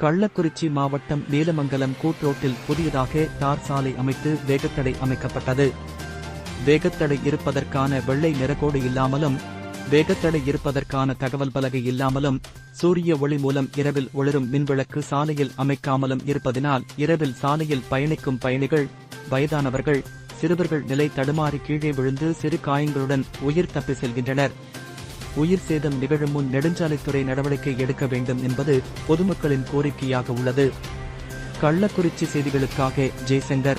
கள்ளக்குறிச்சி மாவட்டம் நீலமங்கலம் கூட்ரோட்டில் புதியதாக தார் சாலை அமைத்து வேகத்தடை அமைக்கப்பட்டது. வேகத்தடை இருப்பதற்கான வெள்ளை நிறக்கோடு இல்லாமலும், வேகத்தடை இருப்பதற்கான தகவல் பலகை இல்லாமலும், சூரிய ஒளி மூலம் இரவில் ஒளிரும் மின்விளக்கு சாலையில் அமைக்காமலும் இருப்பதினால் இரவில் சாலையில் பயணிக்கும் பயணிகள், வயதானவர்கள், சிறுவர்கள் நிலை தடுமாறி கீழே விழுந்து சிறு காயங்களுடன் உயிர் தப்பி செல்கின்றனர். உயிர் சேதம் நிகழும் முன் நெடுஞ்சாலைத்துறை நடவடிக்கை எடுக்க வேண்டும் என்பது பொதுமக்களின் கோரிக்கையாக உள்ளது. கள்ளக்குறிச்சி செய்திகளுக்காக ஜெய்சங்கர்.